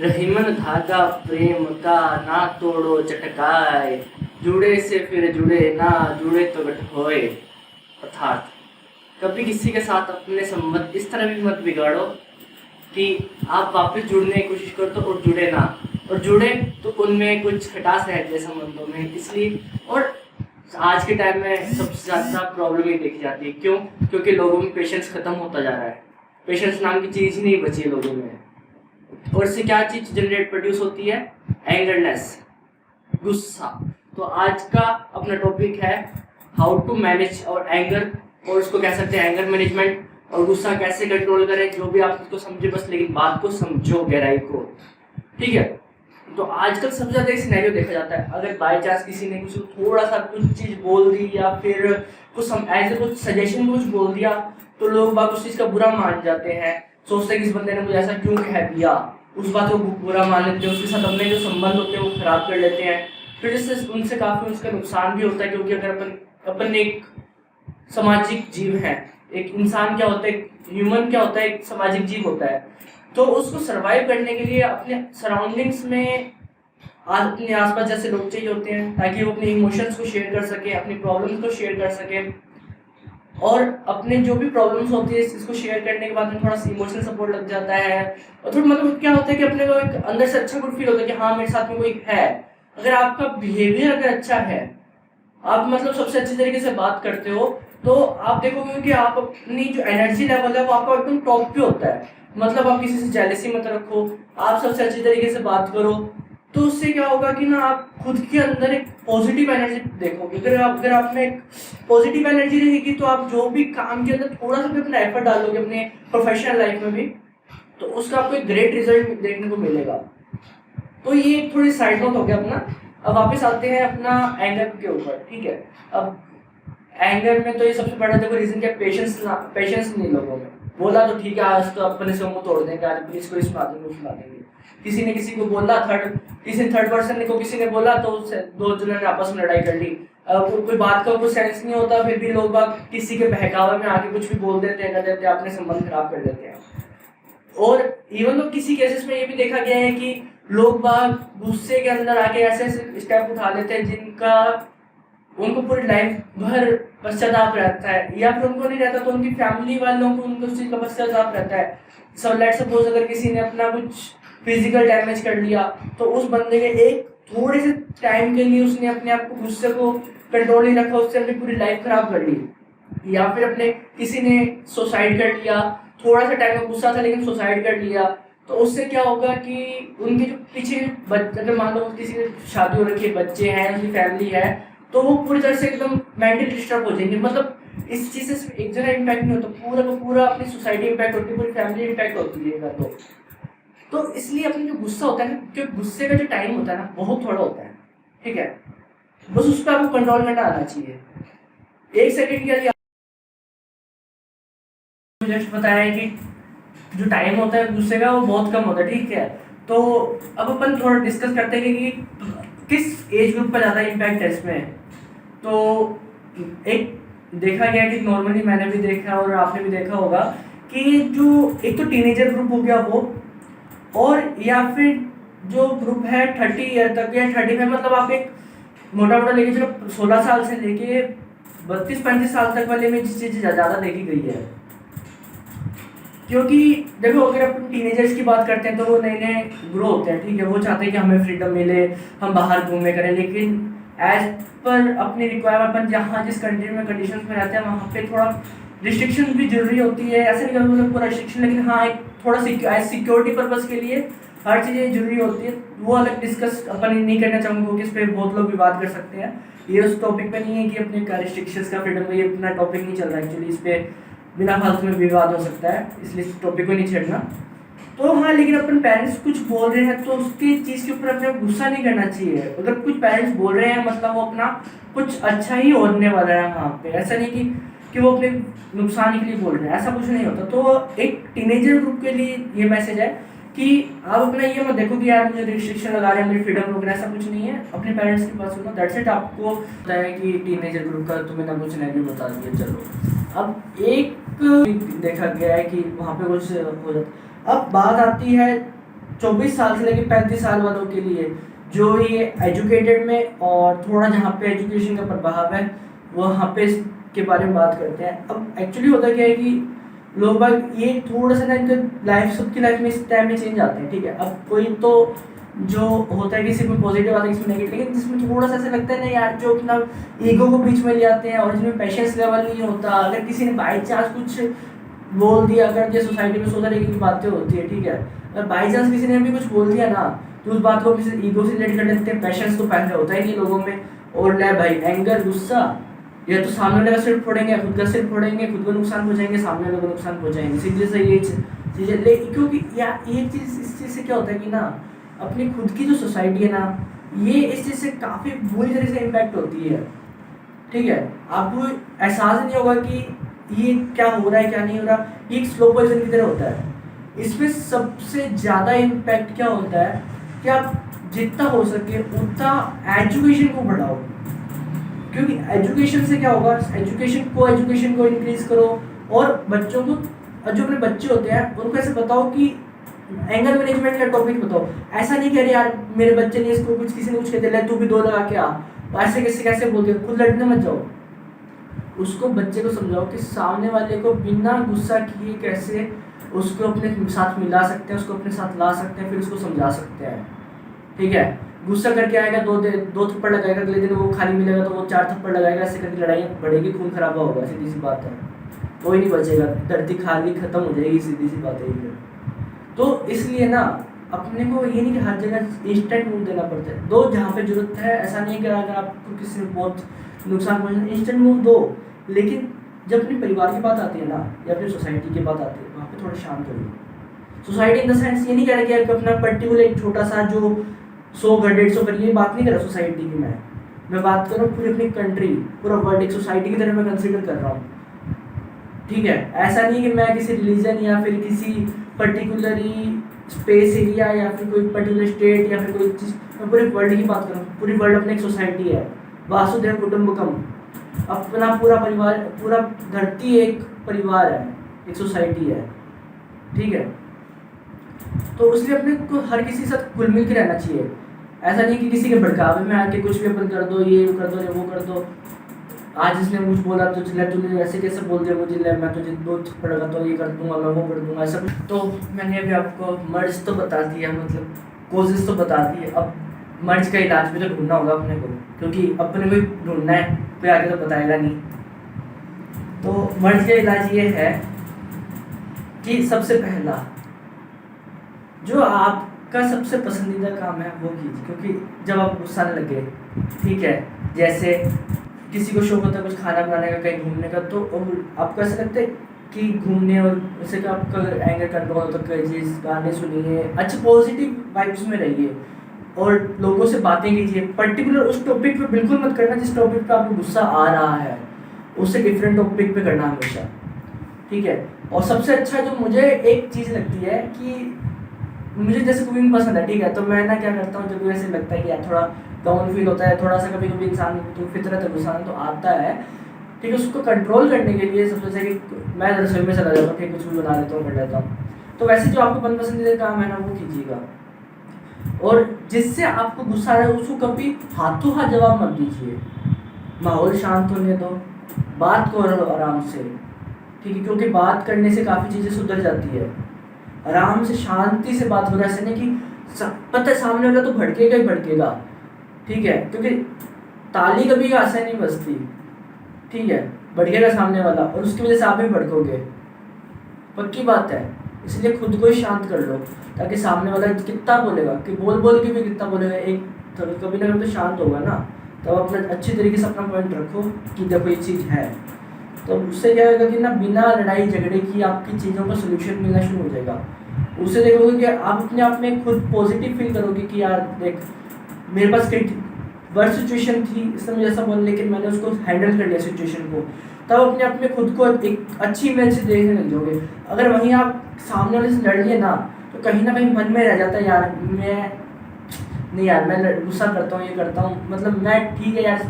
रहीमन धागा प्रेम का ना तोड़ो चटकाए, जुड़े से फिर जुड़े ना जुड़े तो गठ होए। अर्थात कभी किसी के साथ अपने संबंध इस तरह भी मत बिगाड़ो कि आप वापस जुड़ने की कोशिश करो तो और जुड़े ना, और जुड़े तो उनमें कुछ खटास रहती है संबंधों में। इसलिए और आज के टाइम में सबसे ज़्यादा प्रॉब्लम ही देखी जाती है। क्यों? क्योंकि लोगों में पेशेंस खत्म होता जा रहा है। पेशेंस नाम की चीज़ ही नहीं बची है लोगों में। और इससे क्या चीज़ जनरेट प्रोड्यूस होती है? एंगरनेस, गुस्सा। तो आज का अपना टॉपिक है हाउ टू मैनेज और एंगर, और उसको कह सकते हैं एंगर मैनेजमेंट, और गुस्सा कैसे कंट्रोल करें। जो भी आप इसको समझे बस, लेकिन बात को समझो, गहराई को। ठीक है? तो आजकल सबसे ज़्यादा एक सिनेरियो देखा जाता है, अगर बाय चांस किसी ने कुछ थोड़ा सा कुछ चीज़ बोल दी या फिर कुछ ऐसे कुछ सजेशन कुछ बोल दिया, तो लोग बात उस चीज़ का बुरा मान जाते हैं। सोचते हैं कि इस बंदे ने मुझे ऐसा क्यों कह दिया, उस बात को बुरा मान लेते हैं, उसके साथ अपने जो संबंध होते हैं वो खराब कर लेते हैं। फिर इससे उनसे काफ़ी उसका नुकसान भी होता है, क्योंकि अगर अपन एक सामाजिक जीव है, एक इंसान क्या होता है, ह्यूमन क्या होता है, एक सामाजिक जीव होता है। तो उसको सरवाइव करने के लिए अपने सराउंडिंग्स में अपने आसपास जैसे लोग चाहिए होते हैं, ताकि वो अपने इमोशंस को शेयर कर सके, अपनी प्रॉब्लम्स को शेयर कर सके। और अपने जो भी प्रॉब्लम्स होती है इसको शेयर करने के बाद में थोड़ा सा इमोशनल सपोर्ट लग जाता है, और थोड़ा मतलब क्या होता है कि अपने को एक अंदर से अच्छा गुड फील होता है कि हाँ मेरे साथ में कोई है। अगर आपका बिहेवियर अगर अच्छा है, आप मतलब सबसे अच्छे तरीके से बात करते हो, तो आप देखोगे कि आप अपनी जो एनर्जी लेवल है वो आपका एकदम टॉप पे होता है। मतलब आप किसी से जेलसी मत रखो, आप सबसे अच्छे तरीके से बात करो। तो उससे क्या होगा कि ना आप खुद के अंदर एक पॉजिटिव एनर्जी देखोगे। अगर आप में एक पॉजिटिव एनर्जी रहेगी तो आप जो भी काम के अंदर थोड़ा सा भी अपना एफर्ट डालोगे अपने प्रोफेशनल लाइफ में भी, तो उसका आपको एक ग्रेट रिजल्ट देखने को मिलेगा। तो ये एक थोड़ी साइड नोट हो गया अपना। अब वापस आते हैं अपना एंगर के ऊपर। ठीक है? अब एंगर में तो ये सबसे बड़ा देखो रीजन क्या, पेशेंस नहीं लोगों में। बोला तो ठीक है, आज तो अपने से मुंह तोड़ देंगे, आज पुलिस को सुना देंगे। किसी ने किसी को बोला, किसी थर्ड पर्सन को किसी ने बोला, तो दो जनों ने आपस में लड़ाई कर ली। कोई बात का कोई सेंस नहीं होता, फिर भी लोग बात किसी के बहकावे में आके कुछ भी बोल देते हैं, कर देते हैं, अपने संबंध खराब कर देते हैं। और इवन तो किसी केसेस में ये भी देखा गया है कि लोग बाग गुस्से के अंदर आके ऐसे ऐसे स्टेप उठा लेते हैं जिनका उनको पूरी लाइफ भर पश्चाताप रहता है, या फिर उनको नहीं रहता तो उनकी फैमिली वालों को उनको उस चीज़ का पश्चाताप रहता है। सो लेट्स सपोज अगर किसी ने अपना कुछ फिजिकल डैमेज कर लिया, तो उस बंदे के एक थोड़े से टाइम के लिए उसने अपने आप को गुस्से को कंट्रोल नहीं रखा, उससे अपनी पूरी लाइफ खराब कर ली। या फिर अपने किसी ने सुसाइड कर लिया, थोड़ा सा टाइम में गुस्सा था लेकिन सुसाइड कर लिया, तो उससे क्या होगा कि उनके जो पीछे अगर मान लो किसी की शादी हो रखी है, बच्चे हैं, उनकी फैमिली है, तो वो पूरी तरह से एकदम मेंटली डिस्टर्ब हो जाएंगे। मतलब इस चीज़ से एक जगह इम्पैक्ट नहीं होता, पूरा का पूरा अपनी सोसाइटी इम्पैक्ट होती है, पूरी फैमिली इम्पैक्ट होती है। तो इसलिए अपनी जो गुस्सा होता है ना, जो गुस्से का जो टाइम होता है ना, बहुत थोड़ा होता है। ठीक है? बस उस पर आपको कंट्रोल करना आना चाहिए। एक सेकेंड के लिए जस्ट बताया है कि जो टाइम होता है गुस्से का वो बहुत कम होता है। ठीक है? तो अब अपन थोड़ा डिस्कस करते हैं कि किस एज ग्रुप पर ज़्यादा इम्पैक्ट है इसमें। तो एक देखा गया कि नॉर्मली मैंने भी देखा और आपने भी देखा होगा कि जो एक तो टीनेजर ग्रुप हो गया वो, और या फिर जो ग्रुप है 30 ईयर तक या 35, मतलब आप एक मोटा मोटा लेके चलो 16 साल से लेके 32-35 साल तक वाले में जिस चीज़ ज़्यादा देखी गई है। क्योंकि देखो अगर अपन टीनेजर्स की बात करते हैं तो वो नए नए ग्रो होते हैं। ठीक है? वो चाहते हैं कि हमें फ्रीडम मिले, हम बाहर घूमे करें, लेकिन एज पर अपनी रिक्वायरमेंट अपन जहाँ जिस कंट्री में कंडीशंस में रहते हैं वहाँ पे थोड़ा रिस्ट्रिक्शन भी जरूरी होती है। ऐसे नहीं कहूँगा पूरा रिस्ट्रिक्शन, लेकिन हाँ एक थोड़ा सिक्योरिटी पर्पज़ के लिए हर चीज़ें जरूरी होती है। वो अलग डिस्कस अपन नहीं करना चाहूँगा कि इस पर बहुत लोग विवाद कर सकते हैं। ये उस टॉपिक पे नहीं है कि अपने क्या रिस्ट्रिक्शंस का फ्रीडम, ये अपना टॉपिक नहीं चल रहा है एक्चुअली, इस पर बिना फालतू में विवाद हो सकता है, इसलिए इस टॉपिक को नहीं छेड़ना। तो हाँ, लेकिन अपन पेरेंट्स कुछ बोल रहे हैं तो उसकी चीज़ के ऊपर अपने गुस्सा नहीं करना चाहिए। अगर कुछ पेरेंट्स बोल रहे हैं मतलब वो अपना कुछ अच्छा ही होने वाला है वहाँ पे, ऐसा नहीं कि वो अपने नुकसान के लिए बोल रहे हैं, ऐसा कुछ नहीं होता। तो एक टीनेजर ग्रुप के लिए ये मैसेज है कि आप अपना ये मत देखो कि यार मुझे रिस्ट्रिक्शन लगा रहे हैं, मेरी फ्रीडम रोक रहे हैं, ऐसा कुछ नहीं है। अपने पेरेंट्स की बात सुनो, दैट्स इट। आपको पता है कि टीनेजर ग्रुप का तुम्हें ना कुछ नहीं बता दिया। चलो अब एक देखा गया है कि वहाँ पे कुछ हो जाता। अब बात आती है 24 साल से लेकर 35 साल वालों के लिए, जो ये एजुकेटेड में और थोड़ा जहाँ पे एजुकेशन का प्रभाव है वहाँ पे के बारे में बात करते हैं। अब एक्चुअली होता क्या है कि लोग बाग ये थोड़ा सा ना इनका लाइफ, सबकी लाइफ में इस टाइम में चेंज आते हैं, ठीक है। अब कोई तो जो होता है किसी में पॉजिटिव आता है किसी में नेगेटिव, लेकिन जिसमें थोड़ा सा ऐसा लगता है ना यार, जो अपना ईगो को बीच में ले आते हैं और जिसमें पेशेंस लेवल नहीं होता, अगर किसी ने बाई चांस कुछ बोल दिया, अगर ये सोसाइटी में सोचा रही की बातें होती है, ठीक है, अगर बाई चांस किसी ने भी कुछ बोल दिया ना तो उस बात को किसी ईगो से रिलेट कर लेते हैं। पेशेंस तो पहले होता ही नहीं लोगों में, और ले भाई एंगर, गुस्सा, या तो सामने वाले का सिर फोड़ेंगे, खुद का सिर फोड़ेंगे, खुद को नुकसान पहुंचाएंगे, सामने वाले को नुकसान पहुंचाएंगे, सीधे से ये चीज़ें ले, क्योंकि यार एक चीज़, इस चीज़ से क्या होता है कि ना अपनी खुद की जो सोसाइटी है ना, ये इस चीज़ से काफ़ी बुरी तरह से इम्पैक्ट होती है, ठीक है। आपको एहसास नहीं होगा कि ये क्या हो रहा है क्या नहीं हो रहा, ये एक स्लो पॉइजन की तरह होता है। इसमें सबसे ज़्यादा इम्पैक्ट क्या होता है कि आप जितना हो सके उतना एजुकेशन को बढ़ाओ, क्योंकि एजुकेशन से क्या होगा, एजुकेशन को इंक्रीज करो, और बच्चों को, जो अपने बच्चे होते हैं उनको ऐसे बताओ कि एंगर मैनेजमेंट का टॉपिक बताओ। ऐसा नहीं कह रहे यार मेरे बच्चे ने इसको कुछ, किसी ने कुछ कहते तू भी 2 लगा के आ, ऐसे कैसे बोलते, खुद लड़ने मत जाओ। उसको, बच्चे को समझाओ कि सामने वाले को बिना गुस्सा किए कैसे उसको अपने साथ मिला सकते हैं, उसको अपने साथ ला सकते हैं, फिर उसको समझा सकते हैं, ठीक है। गुस्सा करके आएगा, दो थप्पड़ लगाएगा, अगले दिन वो खाली मिलेगा तो वो 4 थप्पड़ लगाएगा, ऐसे करके लड़ाई बढ़ेगी, खून खराबा होगा, सीधी सी बात है, कोई नहीं बचेगा, धरती खाली खत्म हो जाएगी, सीधी सी बात है ये। तो इसलिए ना अपने को ये नहीं कि हर जगह इंस्टेंट मूव देना पड़ता है, दो जहाँ पे जरूरत है। ऐसा नहीं कि अगर आपको किसी ने बहुत नुकसान पहुँचा इंस्टेंट मूव दो, लेकिन जब अपने परिवार की बात आती है ना या अपनी सोसाइटी की बात आती है वहाँ पे थोड़ा शांत होइए। सोसाइटी इन द सेंस ये नहीं कह रहा कि आप अपना पर्टिकुलर एक छोटा सा जो 100 घर 150 पर, ये बात नहीं कर रहा सोसाइटी की, मैं बात कर रहा हूँ पूरी अपनी कंट्री, पूरा वर्ल्ड एक सोसाइटी की तरह मैं कंसिडर कर रहा हूँ, ठीक है। ऐसा नहीं कि मैं किसी रिलीजन या फिर किसी पर्टिकुलरली स्पेस एरिया या फिर कोई पर्टिकुलर स्टेट या फिर कोई चीज़, मैं पूरे वर्ल्ड की बात कर रहा हूँ। पूरी वर्ल्ड अपनी एक सोसाइटी है, वासुदेव कुटुंबकम, अपना पूरा परिवार, पूरा धरती एक परिवार है, एक सोसाइटी है, ठीक है। तो इसलिए अपने को हर किसी के साथ घुल मिल के रहना चाहिए। ऐसा नहीं कि किसी के भड़कावे में आके कुछ भी अपन कर दो, ये कर दो या वो कर दो। आज इसने कुछ बोला तो चिल्ला, तूने ऐसे कैसे बोल दिया मुझे, मैं तुझे 2 थप्पड़ लगा तो ये कर दूंगा, मैं वो कर दूंगा, ऐसा। तो मैंने अभी आपको मर्ज तो बता दिया, मतलब कोजेस तो बता दिए, अब मर्ज का इलाज भी तो ढूंढना होगा अपने को, क्योंकि अपने को ही ढूंढना है, कोई आगे तो बताएगा नहीं। तो मर्ज का इलाज ये है कि सबसे पहला जो आपका सबसे पसंदीदा काम है वो कीजिए, क्योंकि जब आप गुस्सा आने लगे, ठीक है, जैसे किसी को शौक होता है कुछ खाना बनाने का, कहीं घूमने का, तो आपको ऐसा लगता है कि घूमने और उससे का आपका एंगर कंट्रोल होता है, चीज़ गाने सुनिए, अच्छे पॉजिटिव वाइब्स में रहिए और लोगों से बातें कीजिए। पर्टिकुलर उस टॉपिक पे बिल्कुल मत करना जिस टॉपिक पे आपको गुस्सा आ रहा है, उससे डिफरेंट टॉपिक पे करना हमेशा, ठीक है। और सबसे अच्छा जो मुझे एक चीज़ लगती है कि मुझे जैसे कुकिंग पसंद है, ठीक है, तो मैं ना क्या करता हूँ, जब ऐसे लगता है कि यार थोड़ा डाउन फील होता है, थोड़ा सा कभी कभी इंसान तो फितरत है, गुस्सा तो आता है, ठीक है, उसको कंट्रोल करने के लिए सबसे अच्छा कि मैं रसोई में चला जाता हूँ, ठीक, कुछ भी बना लेता हूँ, कर लेता हूँ। तो वैसे जो आपको पसंदीदा काम है ना वो कीजिएगा, और जिससे आपको गुस्सा आ रहा है उसको कभी हाथों हाथ जवाब मत दीजिए, माहौल शांत होने दो, बात करो आराम से, ठीक है, क्योंकि बात करने से काफ़ी चीज़ें सुधर जाती है। आराम से शांति से बात करो, ऐसे नहीं कि पता है सामने वाला तो भड़केगा ही भड़केगा, ठीक है, क्योंकि ताली कभी ऐसे नहीं बजती, ठीक है, भड़केगा सामने वाला और उसकी वजह से आप भी भड़कोगे, पक्की बात है। इसलिए खुद को ही शांत कर लो, ताकि सामने वाला कितना बोलेगा, कि बोल के भी कितना बोलेगा, एक कभी ना कभी तो शांत होगा ना, तब अपना अच्छी तरीके से अपना पॉइंट रखो कि देखो ये चीज़ है, तो उससे क्या होगा कि ना बिना लड़ाई झगड़े की आपकी चीज़ों का सोल्यूशन मिलना शुरू हो जाएगा। उससे देखोगे कि आप अपने आप में खुद पॉजिटिव फील करोगे कि यार देख मेरे पास कई वर्स्ट सिचुएशन थी, इसने मुझे ऐसा बोला, लेकिन मैंने उसको हैंडल कर लिया सिचुएशन को, तब अपने आप में खुद को एक अच्छी इमेज से देखने लग जाओगे। अगर वहीं आप सामने वाले से लड़ लिए ना तो कहीं ना कहीं मन में रह जाता है यार मैं गुस्सा करता हूँ, ये करता हूँ, मतलब मैं ठीक है यार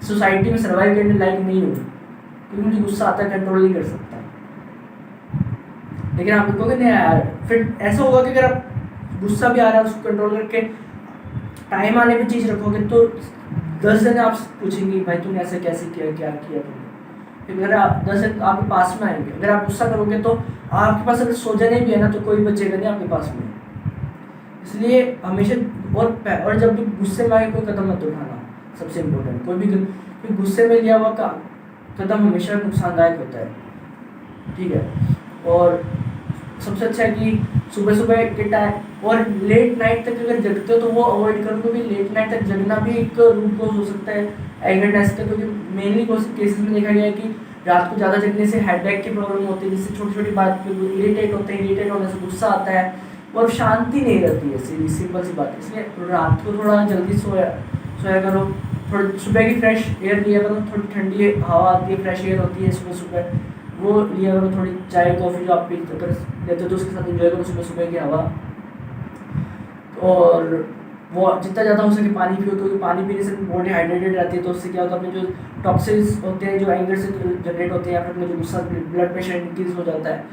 सोसाइटी में सर्वाइव करने लायक नहीं हूँ, क्योंकि मुझे गुस्सा आता है, कंट्रोल नहीं कर सकता। लेकिन आप कहोगे नहीं यार, फिर ऐसा होगा कि अगर आप गुस्सा भी आ रहा है उसको कंट्रोल करके टाइम आने पे चीज़ रखोगे तो 10 जने आपसे पूछेंगे भाई तूने ऐसा कैसे किया, क्या किया तुमने। फिर अगर आप 10 जन आपके पास में आएंगे, अगर आप गुस्सा करोगे तो आपके पास अगर 100 जने भी है ना तो कोई बचेगा नहीं आपके पास में। इसलिए हमेशा और जब भी गुस्से में आए कोई कदम मत उठाना, सबसे इम्पोर्टेंट। कोई गुस्से में लिया हुआ कदम हमेशा नुकसानदायक होता है, ठीक है। और सबसे अच्छा है कि सुबह सुबह के टाइम और लेट नाइट तक अगर जगते हो तो वो अवॉइड करो, क्योंकि लेट नाइट तक जगना भी एक रूट कॉज हो सकता है एंगरनेस का। क्योंकि मेनली केसेस में देखा गया है कि रात को ज़्यादा जगने से हेडेक की प्रॉब्लम होती है, जिससे छोटी छोटी बात पे इरिटेट होते हैं, इरिटेट होने से गुस्सा आता है और शांति नहीं रहती है, सिंपल सी बात है। इसलिए रात को थोड़ा जल्दी सोया करो, थोड़ी सुबह की फ्रेश एयर लिया करो, थोड़ी ठंडी हवा आती है, फ्रेश एयर होती है सुबह सुबह, वो लिया करो। थोड़ी चाय कॉफ़ी जो आप पी कर लेते हो तो उसके साथ एंजॉय करो सुबह सुबह की हवा। और वो जितना ज़्यादा हो सके पानी पियो, क्योंकि पानी पीने से बॉडी हाइड्रेटेड रहती है, तो उससे क्या होता है अपने जो टॉक्सिन्स होते हैं जो एंगर से जनरेट होते हैं या फिर अपने जो गुस्सा ब्लड प्रेशर इंक्रीज हो जाता है,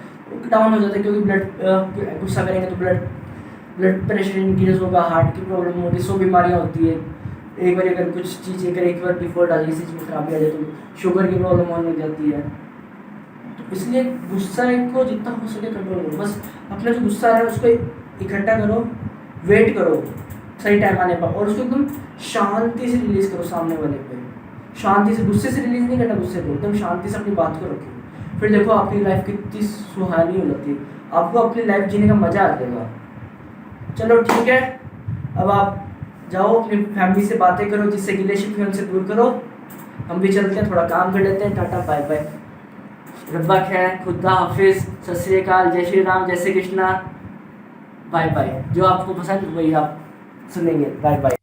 डाउन हो जाता है। क्योंकि गुस्सा करेंगे तो ब्लड प्रेशर इंक्रीज होगा, हार्ट की प्रॉब्लम होगी, 100 बीमारियाँ होती है। एक बार अगर कुछ चीज़ एक बार डिफॉल्ट आ जाए, किसी चीज़ में खराबी आ जाए तो शुगर की प्रॉब्लम होने लग जाती है। तो इसलिए गुस्सा को जितना हो सके कंट्रोल करो। बस अपना जो गुस्सा है उसको इकट्ठा करो, वेट करो सही टाइम आने पर, और उसको एकदम शांति से रिलीज करो सामने वाले पे। शांति से, गुस्से से रिलीज नहीं करना, गुस्से को एकदम शांति से अपनी बात को रखो। फिर देखो आपकी लाइफ कितनी सुहानी हो जाती है, आपको अपनी लाइफ जीने का मजा आ जाएगा। चलो ठीक है, अब आप जाओ अपनी फैमिली से बातें करो, जिससे गिले-शिकवे है उनसे दूर करो। हम भी चलते हैं, थोड़ा काम कर लेते हैं। टाटा बाय बाय, रब्बा खैर, खुदा हाफिज, सत श्री अकाल, जय श्री राम, जय श्री कृष्णा, बाय बाय। जो आपको पसंद वही आप सुनेंगे, बाय बाय।